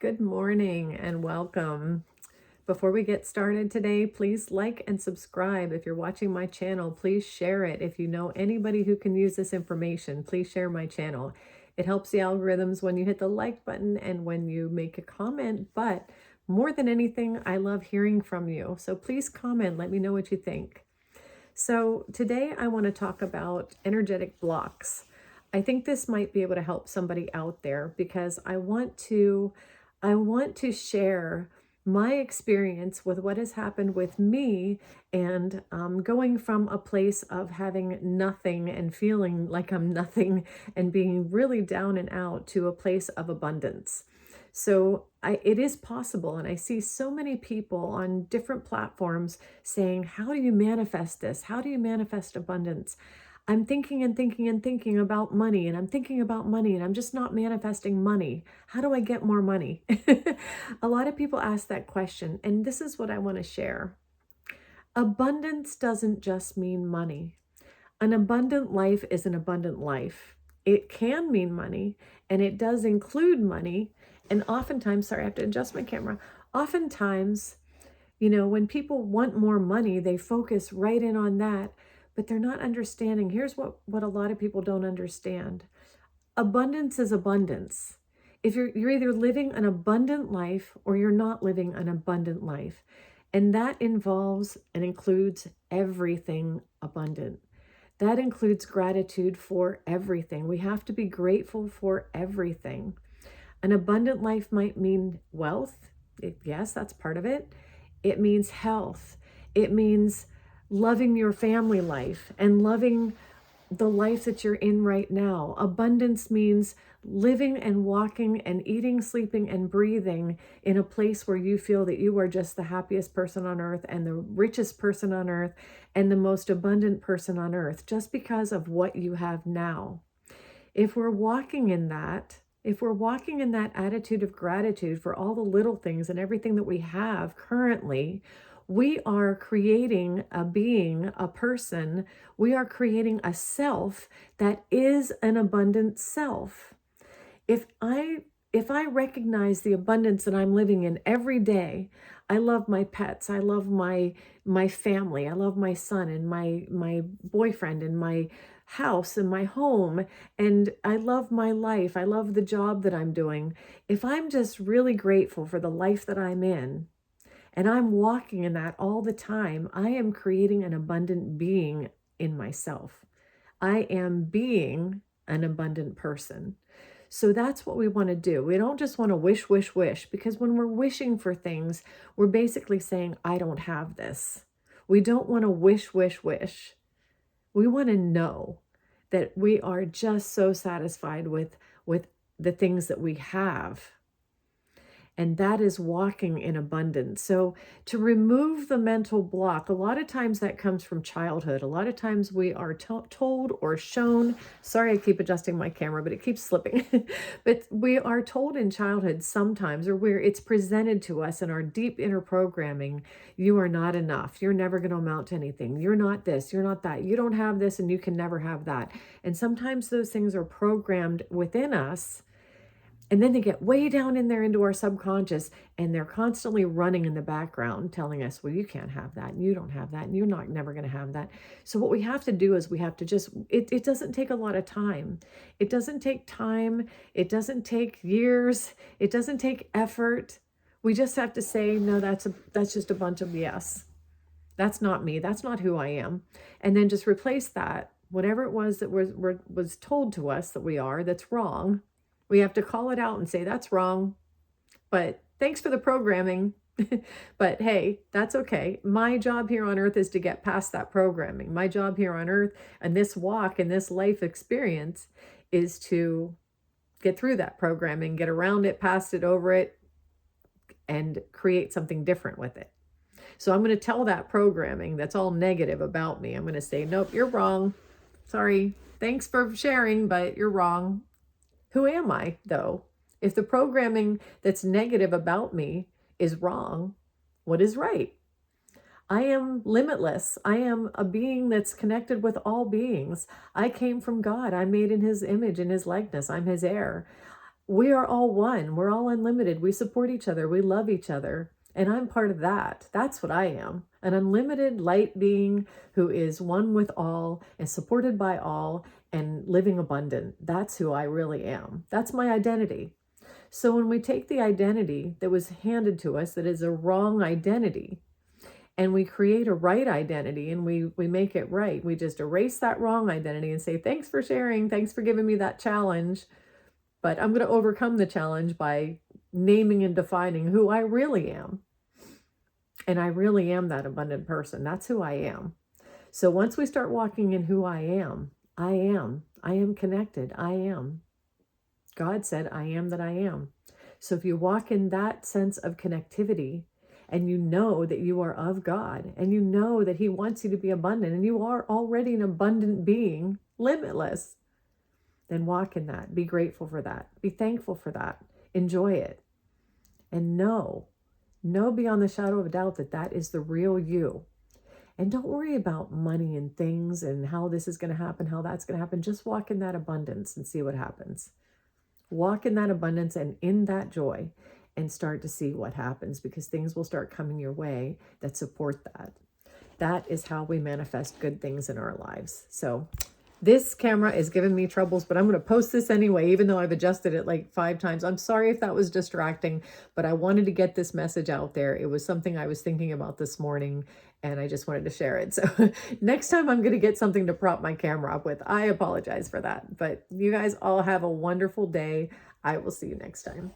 Good morning and welcome. Before we get started today, please like and subscribe. If you're watching my channel, please share it. If you know anybody who can use this information, please share my channel. It helps the algorithms when you hit the like button and when you make a comment. But more than anything, I love hearing from you. So please comment, let me know what you think. So today I want to talk about energetic blocks. I think this might be able to help somebody out there because I want to share my experience with what has happened with me and going from a place of having nothing and feeling like I'm nothing and being really down and out to a place of abundance. So it is possible. And I see so many people on different platforms saying, how do you manifest this? How do you manifest abundance? I'm thinking and thinking and thinking about money, and I'm thinking about money, and I'm just not manifesting money. How do I get more money? A lot of people ask that question, and this is what I want to share. Abundance doesn't just mean money. An abundant life is an abundant life. It can mean money, and it does include money. And oftentimes, sorry, I have to adjust my camera. Oftentimes, when people want more money, they focus right in on that, but they're not understanding. Here's what a lot of people don't understand. Abundance is abundance. If you're either living an abundant life or you're not living an abundant life. And that involves and includes everything abundant. That includes gratitude for everything. We have to be grateful for everything. An abundant life might mean wealth. Yes, that's part of it. It means health. It means loving your family life and loving the life that you're in right now. Abundance means living and walking and eating, sleeping, and breathing in a place where you feel that you are just the happiest person on earth and the richest person on earth and the most abundant person on earth, just because of what you have now. If we're walking in that, if we're walking in that attitude of gratitude for all the little things and everything that we have currently, we are creating a being, a person. We are creating a self that is an abundant self. If I recognize the abundance that I'm living in every day, I love my pets, I love my family, I love my son and my boyfriend and my house and my home, and I love my life. I love the job that I'm doing. If I'm just really grateful for the life that I'm in, and I'm walking in that all the time, I am creating an abundant being in myself. I am being an abundant person. So that's what we want to do. We don't just want to wish, wish, wish, because when we're wishing for things, we're basically saying, I don't have this. We don't want to wish, wish, wish. We want to know that we are just so satisfied with the things that we have, and that is walking in abundance. So to remove the mental block, a lot of times that comes from childhood. A lot of times we are told or shown, sorry, I keep adjusting my camera, but it keeps slipping. But we are told in childhood sometimes, or where it's presented to us in our deep inner programming, you are not enough. You're never going to amount to anything. You're not this, you're not that. You don't have this and you can never have that. And sometimes those things are programmed within us. And then they get way down in there into our subconscious, and they're constantly running in the background telling us, well, you can't have that, and you don't have that, and you're not never going to have that. So what we have to do is we have to just, it doesn't take a lot of time. It doesn't take time. It doesn't take years. It doesn't take effort. We just have to say, no, that's just a bunch of BS. That's not me. That's not who I am. And then just replace that, whatever it was that was told to us that we are, that's wrong. We have to call it out and say, that's wrong, but thanks for the programming. But hey, that's okay. My job here on earth is to get past that programming. My job here on earth and this walk and this life experience is to get through that programming, get around it, past it, over it, and create something different with it. So I'm going to tell that programming that's all negative about me. I'm going to say, nope, you're wrong. Sorry. Thanks for sharing, but you're wrong. Who am I, though? If the programming that's negative about me is wrong, what is right? I am limitless. I am a being that's connected with all beings. I came from God. I'm made in his image and his likeness. I'm his heir. We are all one. We're all unlimited. We support each other. We love each other. And I'm part of that. That's what I am. An unlimited light being who is one with all and supported by all and living abundant. That's who I really am. That's my identity. So when we take the identity that was handed to us, that is a wrong identity, and we create a right identity and we make it right, we just erase that wrong identity and say, thanks for sharing. Thanks for giving me that challenge. But I'm going to overcome the challenge by naming and defining who I really am. And I really am that abundant person. That's who I am. So once we start walking in who I am, I am connected. I am. God said, I am that I am. So if you walk in that sense of connectivity and you know that you are of God and you know that He wants you to be abundant and you are already an abundant being, limitless, then walk in that. Be grateful for that. Be thankful for that. Enjoy it. And know beyond the shadow of a doubt that that is the real you. And don't worry about money and things and how this is going to happen, how that's going to happen. Just walk in that abundance and see what happens. Walk in that abundance and in that joy and start to see what happens, because things will start coming your way that support that. That is how we manifest good things in our lives. So this camera is giving me troubles, but I'm going to post this anyway, even though I've adjusted it like 5 times. I'm sorry if that was distracting, but I wanted to get this message out there. It was something I was thinking about this morning, and I just wanted to share it. So next time I'm going to get something to prop my camera up with. I apologize for that, but you guys all have a wonderful day. I will see you next time.